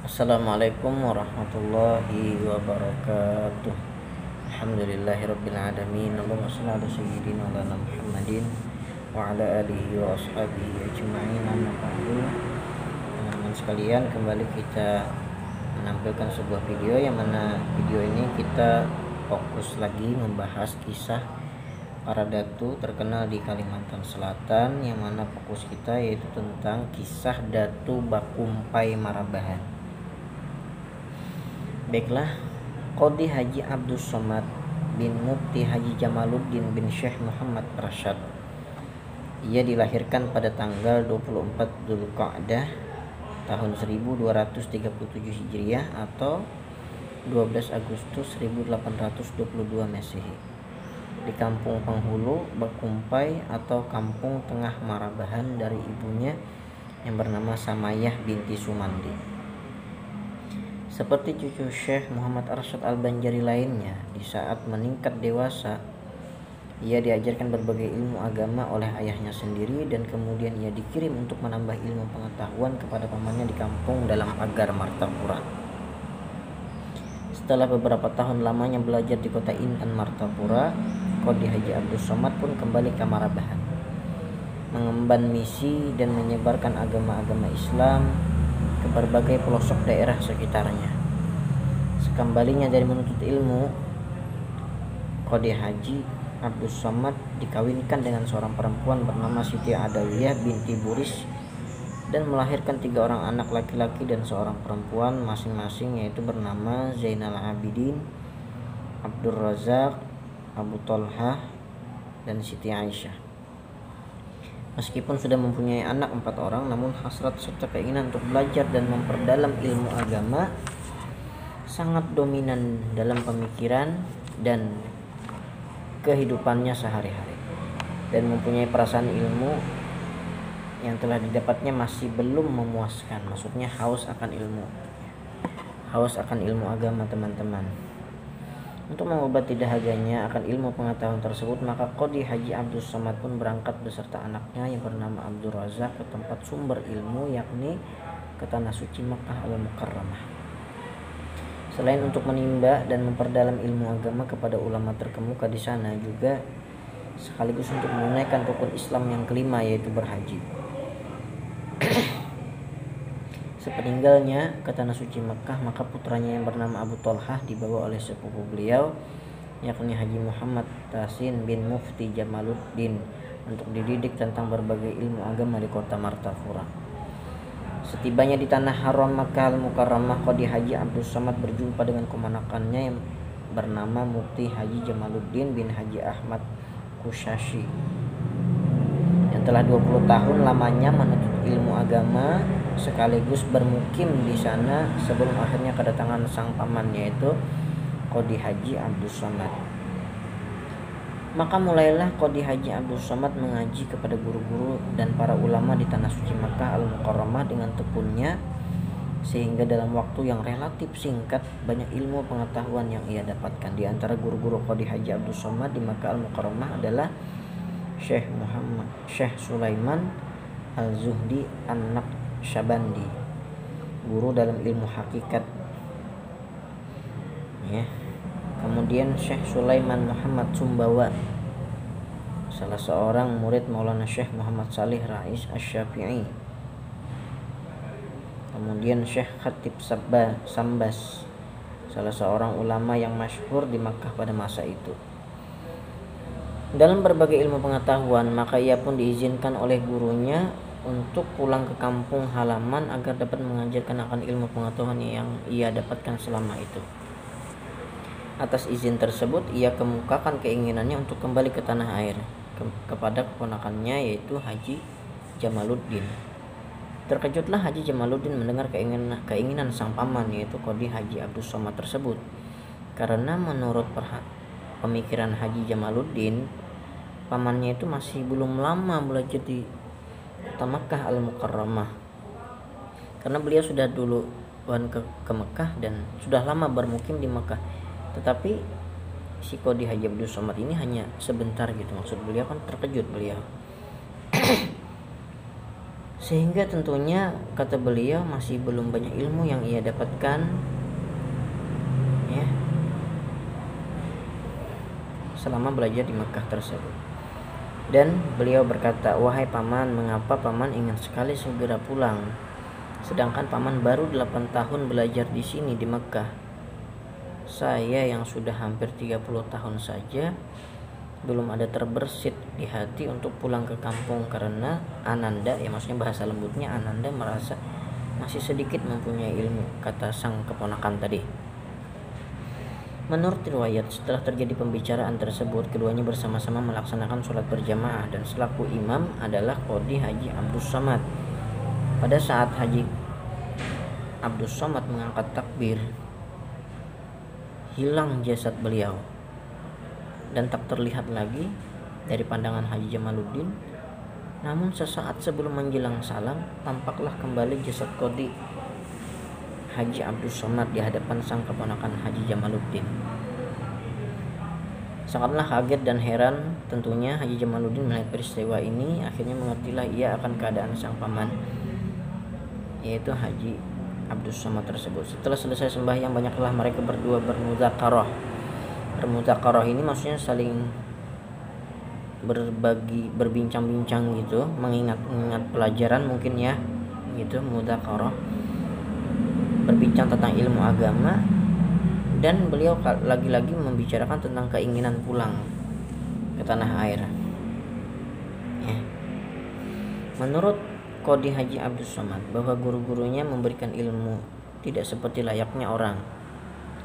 Assalamualaikum warahmatullahi wabarakatuh. Alhamdulillahirabbil alamin. Allahumma shalli ala sayyidina Muhammadin wa ala alihi wa ashabihi ajma'in. Amma ba'du. Teman-teman sekalian, kembali kita menampilkan sebuah video yang mana video ini kita fokus lagi membahas kisah para datu terkenal di Kalimantan Selatan, yang mana fokus kita yaitu tentang kisah Datu Bakumpai Marabahan. Baiklah, Qodhi Haji Abdus Somad bin Mufti Haji Jamaluddin bin Syekh Muhammad Rashad. Ia dilahirkan pada tanggal 24 Dzulqa'dah tahun 1237 Hijriah atau 12 Agustus 1822 Masehi di Kampung Penghulu, Bakumpai atau Kampung Tengah Marabahan dari ibunya yang bernama Samayah binti Sumandi. Seperti cucu Syekh Muhammad Arsyad Al-Banjari lainnya, di saat meningkat dewasa, ia diajarkan berbagai ilmu agama oleh ayahnya sendiri dan kemudian ia dikirim untuk menambah ilmu pengetahuan kepada pamannya di kampung dalam pagar Martapura. Setelah beberapa tahun lamanya belajar di kota Intan Martapura, Qodhi Haji Abdus Somad pun kembali ke Marabahan, mengemban misi dan menyebarkan agama-agama Islam ke berbagai pelosok daerah sekitarnya. Sekembalinya dari menuntut ilmu, Qodhi Haji Abdus Somad dikawinkan dengan seorang perempuan bernama Siti Adawiyah binti Buris dan melahirkan 3 orang anak laki-laki dan seorang perempuan masing-masing, yaitu bernama Zainal Abidin, Abdur Razak, Abu Tolhah, dan Siti Aisyah. Meskipun sudah mempunyai anak 4 orang, namun hasrat serta keinginan untuk belajar dan memperdalam ilmu agama sangat dominan dalam pemikiran dan kehidupannya sehari-hari, dan mempunyai perasaan ilmu yang telah didapatnya masih belum memuaskan. Maksudnya haus akan ilmu agama, teman-teman. Untuk mengobati dahaganya akan ilmu pengetahuan tersebut, maka Qodhi Haji Abdus Somad pun berangkat beserta anaknya yang bernama Abdur Razak ke tempat sumber ilmu, yakni ke tanah suci Makkah Al-Mukarramah. Selain untuk menimba dan memperdalam ilmu agama kepada ulama terkemuka di sana, juga sekaligus untuk menunaikan rukun Islam yang kelima, yaitu berhaji. Sepeninggalnya ke tanah suci Makkah, maka putranya yang bernama Abu Tolhah dibawa oleh sepupu beliau, yakni Haji Muhammad Tasin bin Mufti Jamaluddin, untuk dididik tentang berbagai ilmu agama di kota Martapura. Setibanya di tanah haram Makkah Al-Mukarramah, Qodhi Haji Abdus Somad berjumpa dengan keponakannya yang bernama Mufti Haji Jamaluddin bin Haji Ahmad Kushashi, yang telah 20 tahun lamanya menuntut ilmu agama sekaligus bermukim di sana sebelum akhirnya kedatangan sang paman, yaitu Qodhi Haji Abdus Somad. Maka mulailah Qodhi Haji Abdus Somad mengaji kepada guru-guru dan para ulama di tanah suci Makkah Al-Mukarramah dengan tekunnya, sehingga dalam waktu yang relatif singkat banyak ilmu pengetahuan yang ia dapatkan. Di antara guru-guru Qodhi Haji Abdus Somad di Makkah Al-Mukarramah adalah Syekh Sulaiman Al-Zuhdi An-Naqsyabandi, guru dalam ilmu hakikat, ya. Kemudian Syekh Sulaiman Muhammad Sumbawa, salah seorang murid Maulana Syekh Muhammad Salih Rais Asy-Syafi'i. Kemudian Syekh Khatib Sambas, salah seorang ulama yang masyhur di Makkah pada masa itu. Dalam berbagai ilmu pengetahuan, maka ia pun diizinkan oleh gurunya untuk pulang ke kampung halaman agar dapat mengajarkan akan ilmu pengetahuan yang ia dapatkan selama itu. Atas izin tersebut, ia kemukakan keinginannya untuk kembali ke tanah air kepada keponakannya, yaitu Haji Jamaluddin. Terkejutlah Haji Jamaluddin mendengar keinginan sang paman, yaitu Qodhi Haji Abdus Somad tersebut, karena menurut pemikiran Haji Jamaluddin, pamannya itu masih belum lama belajar di kota Makkah Al-Mukarramah, karena beliau sudah dulu ke Makkah dan sudah lama bermukim di Makkah. Tetapi si Qodhi Haji Abdus Somad ini hanya sebentar gitu. Maksud beliau kan terkejut beliau. Sehingga tentunya kata beliau masih belum banyak ilmu yang ia dapatkan ya selama belajar di Mekah tersebut. Dan beliau berkata, "Wahai paman, mengapa paman ingin sekali segera pulang? Sedangkan paman baru 8 tahun belajar di sini di Mekah. Saya yang sudah hampir 30 tahun saja belum ada terbersit di hati untuk pulang ke kampung karena Ananda," ya maksudnya bahasa lembutnya, Ananda merasa masih sedikit mempunyai ilmu, kata sang keponakan tadi. Menurut riwayat, setelah terjadi pembicaraan tersebut, keduanya bersama-sama melaksanakan sholat berjamaah dan selaku imam adalah Qadhi Haji Abdus Somad. Pada saat Haji Abdus Somad mengangkat takbir, hilang jasad beliau dan tak terlihat lagi dari pandangan Haji Jamaluddin. Namun sesaat sebelum menjelang salam, tampaklah kembali jasad Qadhi Haji Abdus Somad di hadapan sang keponakan Haji Jamaluddin. Sangatlah kaget dan heran tentunya Haji Jamaluddin melihat peristiwa ini. Akhirnya mengertilah ia akan keadaan sang paman, yaitu Haji Abdus Somad tersebut. Setelah selesai sembahyang, banyaklah mereka berdua bermudzakarah. Bermudzakarah ini maksudnya saling berbagi, berbincang-bincang gitu, mengingat-ingat pelajaran mungkin ya, gitu, mudzakarah, berbincang tentang ilmu agama. Dan beliau lagi-lagi membicarakan tentang keinginan pulang ke tanah air ya. Menurut Qadhi Haji Abdus Somad, bahwa guru-gurunya memberikan ilmu tidak seperti layaknya orang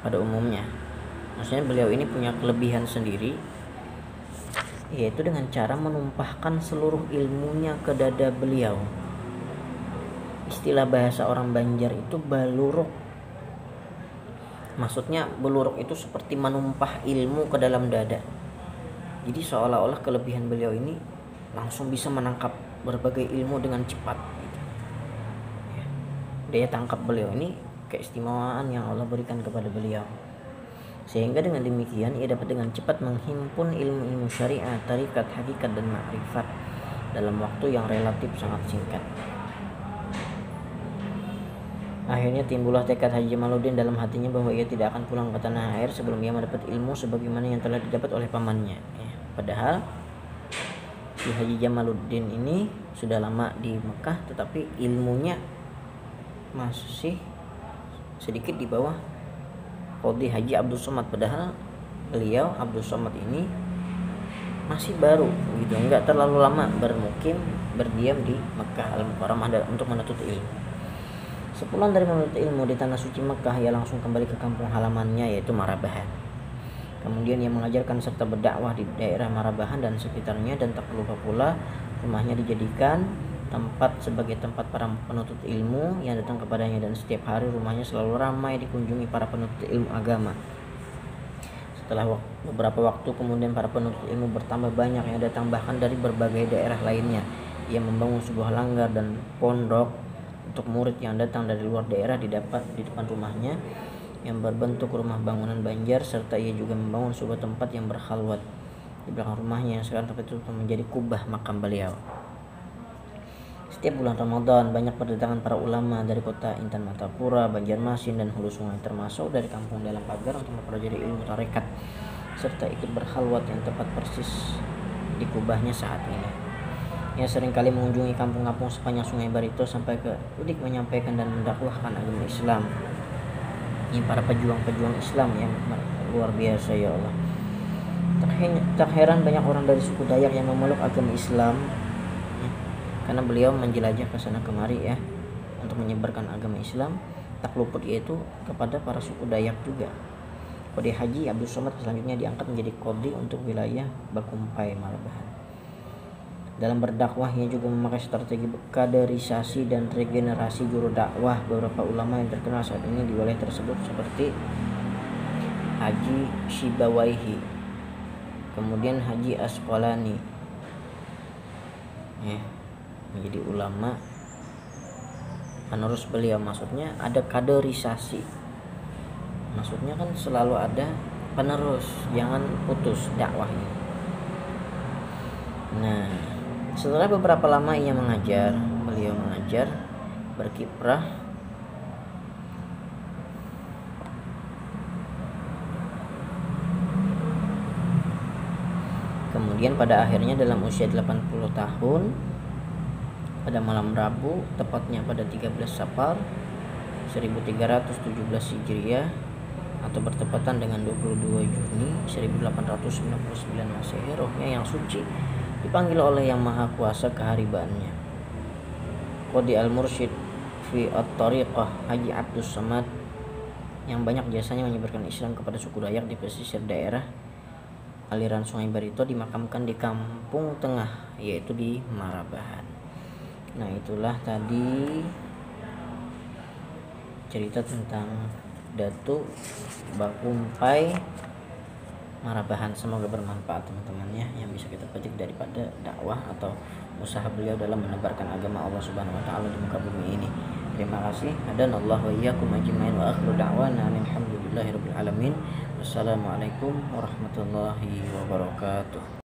pada umumnya. Maksudnya beliau ini punya kelebihan sendiri, yaitu dengan cara menumpahkan seluruh ilmunya ke dada beliau. Istilah bahasa orang Banjar itu baluruk. Maksudnya beluruk itu seperti menumpah ilmu ke dalam dada. Jadi seolah-olah kelebihan beliau ini langsung bisa menangkap berbagai ilmu dengan cepat gitu. Ya. Daya tangkap beliau ini keistimewaan yang Allah berikan kepada beliau. Sehingga dengan demikian ia dapat dengan cepat menghimpun ilmu-ilmu syariat, tarikat, hakikat, dan ma'rifat dalam waktu yang relatif sangat singkat. Akhirnya timbullah tekad Haji Jamaluddin dalam hatinya bahwa ia tidak akan pulang ke tanah air sebelum ia mendapat ilmu sebagaimana yang telah didapat oleh pamannya ya. Padahal si Haji Jamaluddin ini sudah lama di Mekah, tetapi ilmunya masih sedikit di bawah Qadhi Haji Abdus Somad. Padahal beliau Abdus Somad ini masih baru gitu, enggak terlalu lama bermukim, berdiam di Mekah Al-Mukarramah untuk menuntut ilmu. Sepulang dari menuntut ilmu di tanah suci Mekah, ia langsung kembali ke kampung halamannya yaitu Marabahan. Kemudian ia mengajarkan serta berdakwah di daerah Marabahan dan sekitarnya, dan tak lupa pula rumahnya dijadikan tempat sebagai tempat para penuntut ilmu yang datang kepadanya, dan setiap hari rumahnya selalu ramai dikunjungi para penuntut ilmu agama. Setelah beberapa waktu kemudian para penuntut ilmu bertambah banyak yang datang bahkan dari berbagai daerah lainnya. Ia membangun sebuah langgar dan pondok untuk murid yang datang dari luar daerah didapat di depan rumahnya yang berbentuk rumah bangunan Banjar, serta ia juga membangun sebuah tempat yang berkhalwat di belakang rumahnya yang sekarang tempat itu menjadi kubah makam beliau. Setiap bulan Ramadan banyak berdatangan para ulama dari kota Intan Martapura, Banjarmasin, dan hulu sungai, termasuk dari kampung dalam pagar untuk mempelajari ilmu tarekat serta ikut berkhalwat yang tepat persis di kubahnya saat ini. Ia seringkali mengunjungi kampung-kampung sepanjang Sungai Barito sampai ke Udik menyampaikan dan mendakwahkan agama Islam. Ini para pejuang-pejuang Islam yang luar biasa ya Allah. Tak heran banyak orang dari suku Dayak yang memeluk agama Islam ya, karena beliau menjelajah ke sana kemari ya untuk menyebarkan agama Islam. Tak luput yaitu kepada para suku Dayak juga. Qadhi Haji Abdus Somad selanjutnya diangkat menjadi qadhi untuk wilayah Bakumpai Marabahan. Dalam berdakwah ia juga memakai strategi kaderisasi dan regenerasi juru dakwah. Beberapa ulama yang terkenal saat ini di wilayah tersebut seperti Haji Shibawaihi, kemudian Haji Asqalani ya, menjadi ulama penerus beliau. Maksudnya ada kaderisasi, maksudnya kan selalu ada penerus, jangan putus dakwahnya. Nah, setelah beberapa lama ia mengajar, beliau mengajar, berkiprah. Kemudian pada akhirnya dalam usia 80 tahun, pada malam Rabu, tepatnya pada 13 Safar 1317 Hijriah atau bertepatan dengan 22 Juni 1899 Masehi, rohnya yang suci dipanggil oleh Yang Maha Kuasa keharibaannya. Qadi Al-Mursyid fi At-Tariqah Haji Abdus Samad yang banyak jasanya menyebarkan Islam kepada suku Dayak di pesisir daerah aliran Sungai Barito dimakamkan di Kampung Tengah, yaitu di Marabahan. Nah, itulah tadi cerita tentang Datuk Bakumpai Marabahan. Semoga bermanfaat teman-teman ya, yang bisa kita petik daripada dakwah atau usaha beliau dalam menebarkan agama Allah Subhanahu wa taala di muka bumi ini. Terima kasih. Hadanallahu wa iyyakum ajmain wa akhiru da'wana alhamdulillahirabbil alamin. Wassalamualaikum warahmatullahi wabarakatuh.